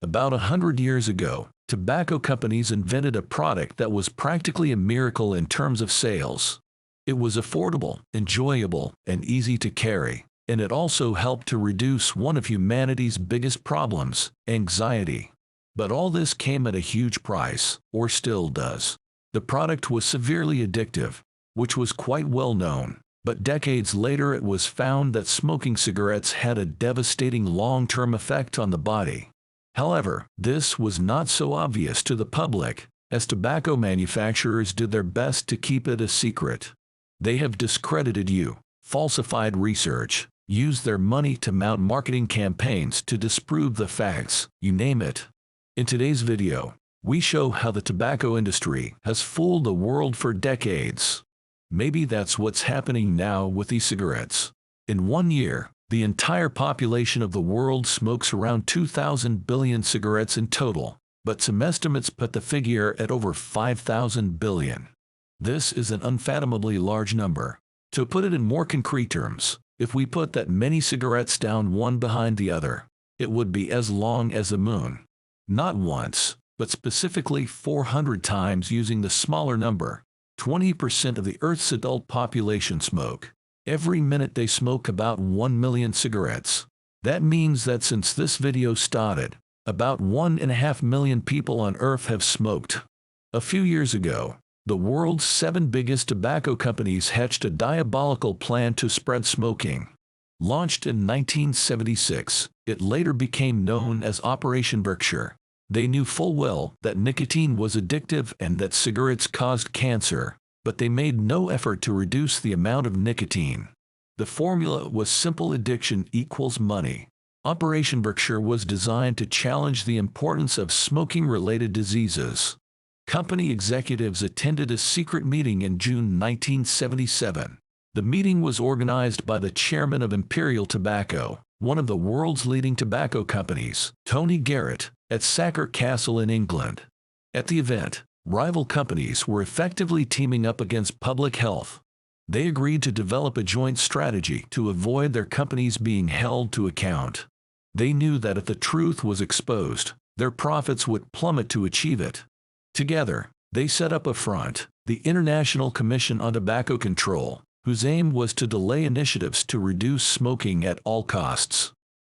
About 100 years ago, tobacco companies invented a product that was practically a miracle in terms of sales. It was affordable, enjoyable, and easy to carry, and it also helped to reduce one of humanity's biggest problems, anxiety. But all this came at a huge price, or still does. The product was severely addictive, which was quite well known, but decades later it was found that smoking cigarettes had a devastating long-term effect on the body. However, this was not so obvious to the public, as tobacco manufacturers did their best to keep it a secret. They have discredited you, falsified research, used their money to mount marketing campaigns to disprove the facts, you name it. In today's video, we show how the tobacco industry has fooled the world for decades. Maybe that's what's happening now with e-cigarettes. In 1 year, the entire population of the world smokes around 2,000 billion cigarettes in total, but some estimates put the figure at over 5,000 billion. This is an unfathomably large number. To put it in more concrete terms, if we put that many cigarettes down one behind the other, it would be as long as the moon. Not once, but specifically 400 times using the smaller number. 20% of the Earth's adult population smoke. Every minute they smoke about 1 million cigarettes. That means that since this video started, about 1.5 million people on Earth have smoked. A few years ago, the world's 7 biggest tobacco companies hatched a diabolical plan to spread smoking. Launched in 1976, it later became known as Operation Berkshire. They knew full well that nicotine was addictive and that cigarettes caused cancer, but they made no effort to reduce the amount of nicotine. The formula was simple: addiction equals money. Operation Berkshire was designed to challenge the importance of smoking-related diseases. Company executives attended a secret meeting in June 1977. The meeting was organized by the chairman of Imperial Tobacco, one of the world's leading tobacco companies, Tony Garrett, at Sacker Castle in England. At the event, rival companies were effectively teaming up against public health. They agreed to develop a joint strategy to avoid their companies being held to account. They knew that if the truth was exposed, their profits would plummet to achieve it. Together, they set up a front, the International Commission on Tobacco Control, whose aim was to delay initiatives to reduce smoking at all costs.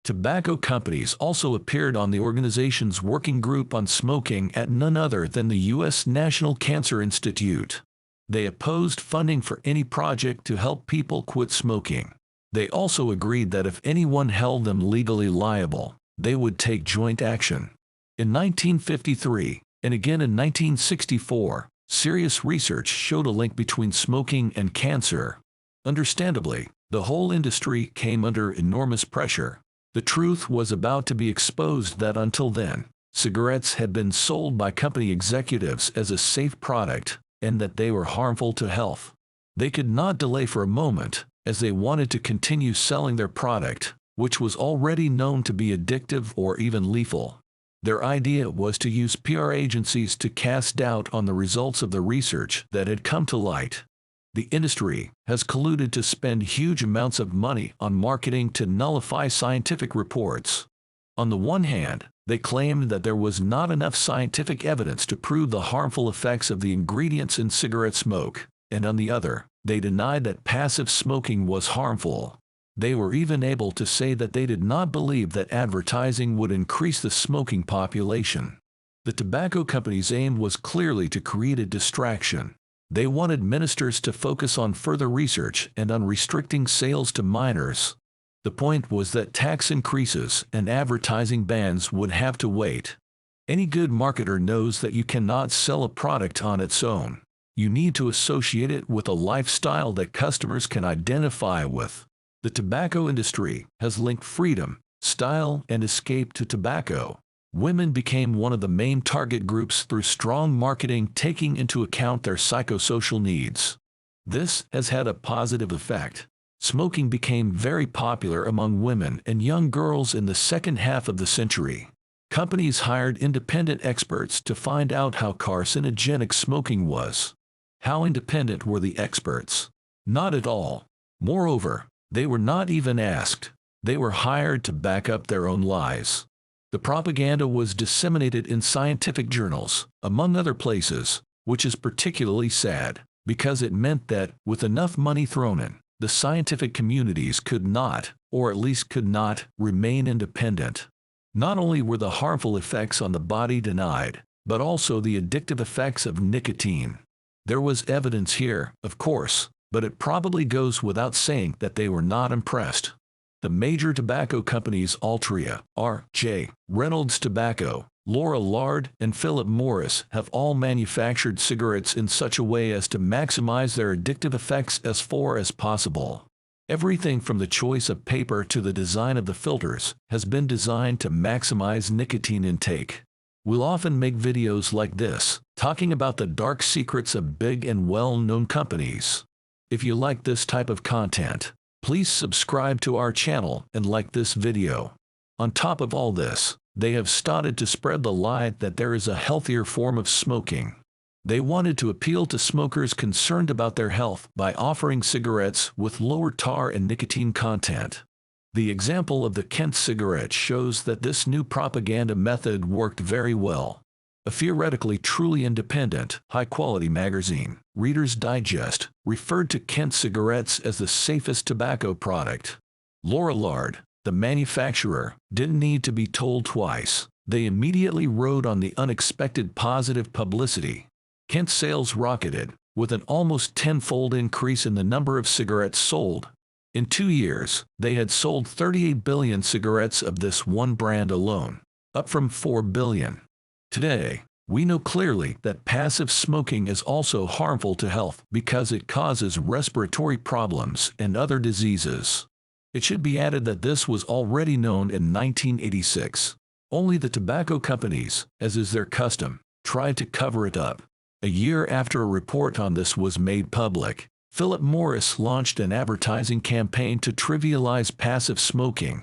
Tobacco companies also appeared on the organization's working group on smoking at none other than the U.S. National Cancer Institute. They opposed funding for any project to help people quit smoking. They also agreed that if anyone held them legally liable, they would take joint action. In 1953, and again in 1964, serious research showed a link between smoking and cancer. Understandably, the whole industry came under enormous pressure. The truth was about to be exposed that until then, cigarettes had been sold by company executives as a safe product, and that they were harmful to health. They could not delay for a moment, as they wanted to continue selling their product, which was already known to be addictive or even lethal. Their idea was to use PR agencies to cast doubt on the results of the research that had come to light. The industry has colluded to spend huge amounts of money on marketing to nullify scientific reports. On the one hand, they claimed that there was not enough scientific evidence to prove the harmful effects of the ingredients in cigarette smoke, and on the other, they denied that passive smoking was harmful. They were even able to say that they did not believe that advertising would increase the smoking population. The tobacco company's aim was clearly to create a distraction. They wanted ministers to focus on further research and on restricting sales to minors. The point was that tax increases and advertising bans would have to wait. Any good marketer knows that you cannot sell a product on its own. You need to associate it with a lifestyle that customers can identify with. The tobacco industry has linked freedom, style, and escape to tobacco. Women became one of the main target groups through strong marketing taking into account their psychosocial needs. This has had a positive effect. Smoking became very popular among women and young girls in the second half of the century. Companies hired independent experts to find out how carcinogenic smoking was. How independent were the experts? Not at all. Moreover, they were not even asked. They were hired to back up their own lies. The propaganda was disseminated in scientific journals, among other places, which is particularly sad, because it meant that, with enough money thrown in, the scientific communities could not, or at least could not, remain independent. Not only were the harmful effects on the body denied, but also the addictive effects of nicotine. There was evidence here, of course, but it probably goes without saying that they were not impressed. The major tobacco companies Altria, R.J. Reynolds Tobacco, Laura Lard, and Philip Morris have all manufactured cigarettes in such a way as to maximize their addictive effects as far as possible. Everything from the choice of paper to the design of the filters has been designed to maximize nicotine intake. We'll often make videos like this, talking about the dark secrets of big and well-known companies. If you like this type of content, please subscribe to our channel and like this video. On top of all this, they have started to spread the lie that there is a healthier form of smoking. They wanted to appeal to smokers concerned about their health by offering cigarettes with lower tar and nicotine content. The example of the Kent cigarette shows that this new propaganda method worked very well. A theoretically truly independent, high-quality magazine, Reader's Digest, referred to Kent cigarettes as the safest tobacco product. Laura Lard, the manufacturer, didn't need to be told twice. They immediately rode on the unexpected positive publicity. Kent sales rocketed, with an almost tenfold increase in the number of cigarettes sold. In 2 years, they had sold 38 billion cigarettes of this one brand alone, up from 4 billion. Today, we know clearly that passive smoking is also harmful to health because it causes respiratory problems and other diseases. It should be added that this was already known in 1986. Only the tobacco companies, as is their custom, tried to cover it up. A year after a report on this was made public, Philip Morris launched an advertising campaign to trivialize passive smoking.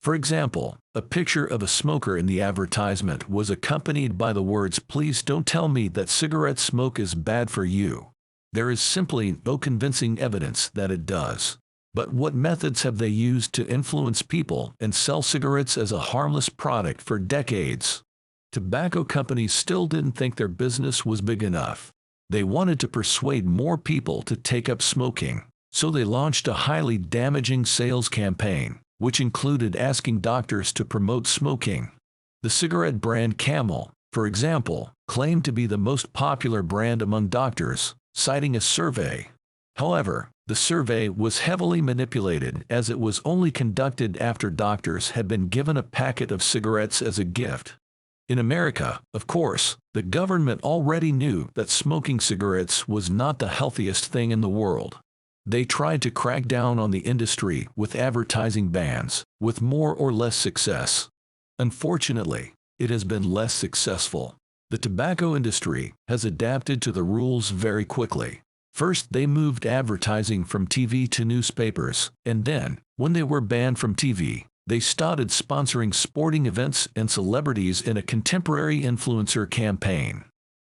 For example, a picture of a smoker in the advertisement was accompanied by the words, "Please don't tell me that cigarette smoke is bad for you." There is simply no convincing evidence that it does. But what methods have they used to influence people and sell cigarettes as a harmless product for decades? Tobacco companies still didn't think their business was big enough. They wanted to persuade more people to take up smoking, so they launched a highly damaging sales campaign, which included asking doctors to promote smoking. The cigarette brand Camel, for example, claimed to be the most popular brand among doctors, citing a survey. However, the survey was heavily manipulated as it was only conducted after doctors had been given a packet of cigarettes as a gift. In America, of course, the government already knew that smoking cigarettes was not the healthiest thing in the world. They tried to crack down on the industry with advertising bans, with more or less success. Unfortunately, it has been less successful. The tobacco industry has adapted to the rules very quickly. First, they moved advertising from TV to newspapers, and then, when they were banned from TV, they started sponsoring sporting events and celebrities in a contemporary influencer campaign.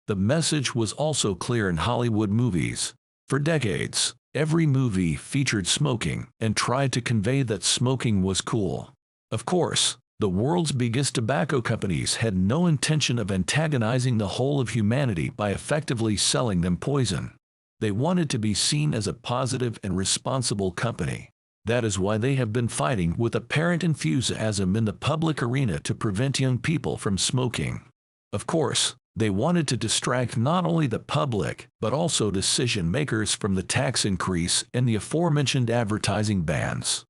The message was also clear in Hollywood movies. For decades, every movie featured smoking and tried to convey that smoking was cool. Of course, the world's biggest tobacco companies had no intention of antagonizing the whole of humanity by effectively selling them poison. They wanted to be seen as a positive and responsible company. That is why they have been fighting with apparent enthusiasm in the public arena to prevent young people from smoking. Of course, they wanted to distract not only the public, but also decision makers from the tax increase and the aforementioned advertising bans.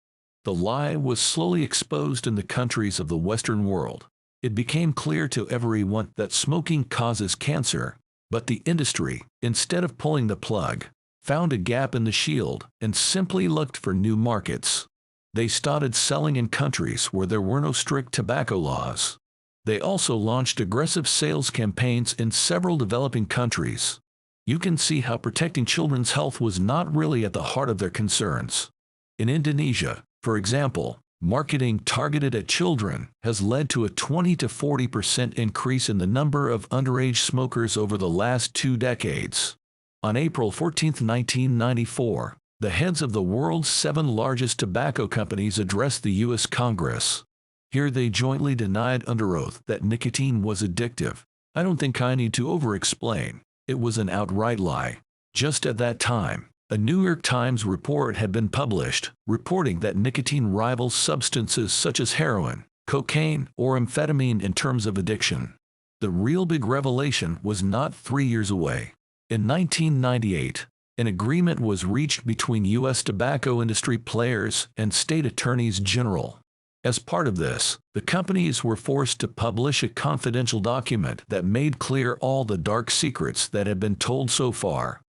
The lie was slowly exposed in the countries of the Western world. It became clear to everyone that smoking causes cancer, but the industry, instead of pulling the plug, found a gap in the shield and simply looked for new markets. They started selling in countries where there were no strict tobacco laws. They also launched aggressive sales campaigns in several developing countries. You can see how protecting children's health was not really at the heart of their concerns. In Indonesia, for example, marketing targeted at children has led to a 20 to 40% increase in the number of underage smokers over the last 2 decades. On April 14, 1994, the heads of the world's 7 largest tobacco companies addressed the U.S. Congress. Here they jointly denied under oath that nicotine was addictive. I don't think I need to over-explain. It was an outright lie. Just at that time, a New York Times report had been published, reporting that nicotine rivals substances such as heroin, cocaine, or amphetamine in terms of addiction. The real big revelation was not 3 years away. In 1998, an agreement was reached between U.S. tobacco industry players and state attorneys general. As part of this, the companies were forced to publish a confidential document that made clear all the dark secrets that had been told so far.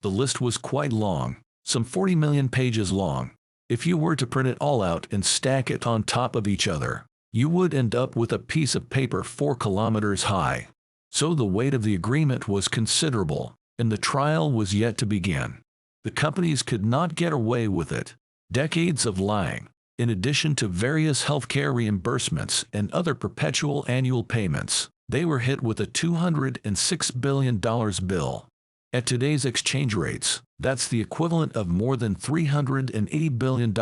The list was quite long, some 40 million pages long. If you were to print it all out and stack it on top of each other, you would end up with a piece of paper 4 kilometers high. So the weight of the agreement was considerable, and the trial was yet to begin. The companies could not get away with it. Decades of lying, in addition to various healthcare reimbursements and other perpetual annual payments, they were hit with a $206 billion bill. At today's exchange rates, that's the equivalent of more than $380 billion.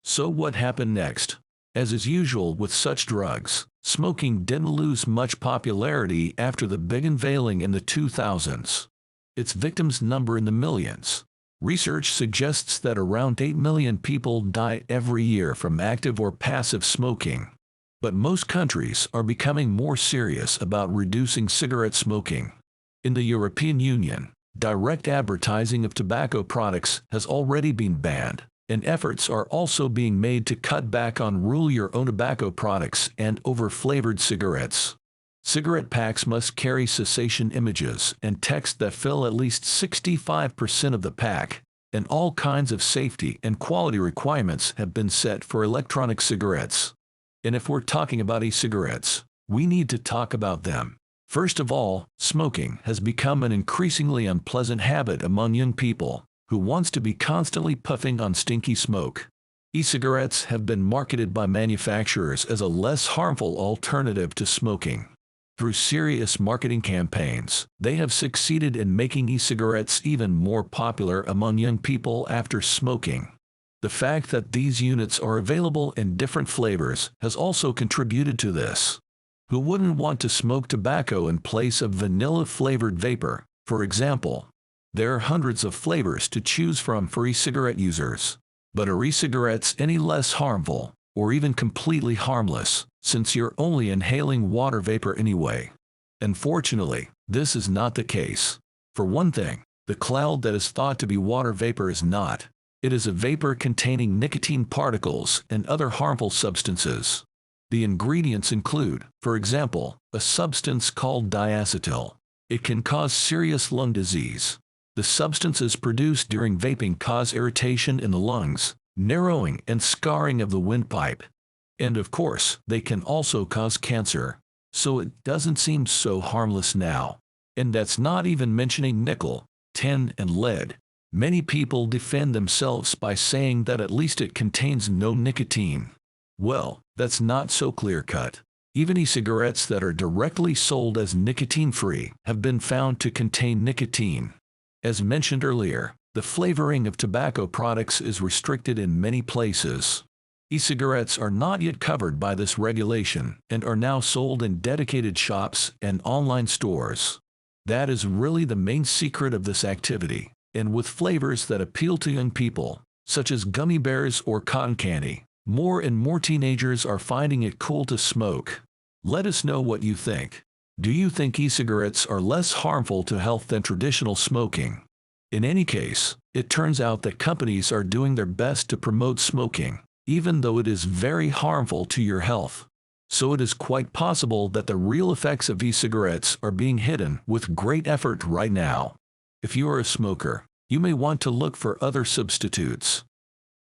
So what happened next? As is usual with such drugs, smoking didn't lose much popularity after the big unveiling in the 2000s. Its victims number in the millions. Research suggests that around 8 million people die every year from active or passive smoking. But most countries are becoming more serious about reducing cigarette smoking. In the European Union, direct advertising of tobacco products has already been banned, and efforts are also being made to cut back on roll-your-own tobacco products and over-flavored cigarettes. Cigarette packs must carry cessation images and text that fill at least 65% of the pack, and all kinds of safety and quality requirements have been set for electronic cigarettes. And if we're talking about e-cigarettes, we need to talk about them. First of all, smoking has become an increasingly unpleasant habit among young people who wants to be constantly puffing on stinky smoke. E-cigarettes have been marketed by manufacturers as a less harmful alternative to smoking. Through serious marketing campaigns, they have succeeded in making e-cigarettes even more popular among young people after smoking. The fact that these units are available in different flavors has also contributed to this. Who wouldn't want to smoke tobacco in place of vanilla-flavored vapor, for example? There are hundreds of flavors to choose from for e-cigarette users. But are e-cigarettes any less harmful, or even completely harmless, since you're only inhaling water vapor anyway? Unfortunately, this is not the case. For one thing, the cloud that is thought to be water vapor is not. It is a vapor containing nicotine particles and other harmful substances. The ingredients include, for example, a substance called diacetyl. It can cause serious lung disease. The substances produced during vaping cause irritation in the lungs, narrowing and scarring of the windpipe. And of course, they can also cause cancer. So it doesn't seem so harmless now. And that's not even mentioning nickel, tin, and lead. Many people defend themselves by saying that at least it contains no nicotine. Well, that's not so clear-cut. Even e-cigarettes that are directly sold as nicotine-free have been found to contain nicotine. As mentioned earlier, the flavoring of tobacco products is restricted in many places. E-cigarettes are not yet covered by this regulation and are now sold in dedicated shops and online stores. That is really the main secret of this activity, and with flavors that appeal to young people, such as gummy bears or cotton candy, more and more teenagers are finding it cool to smoke. Let us know what you think. Do you think e-cigarettes are less harmful to health than traditional smoking? In any case, it turns out that companies are doing their best to promote smoking, even though it is very harmful to your health. So it is quite possible that the real effects of e-cigarettes are being hidden with great effort right now. If you are a smoker, you may want to look for other substitutes.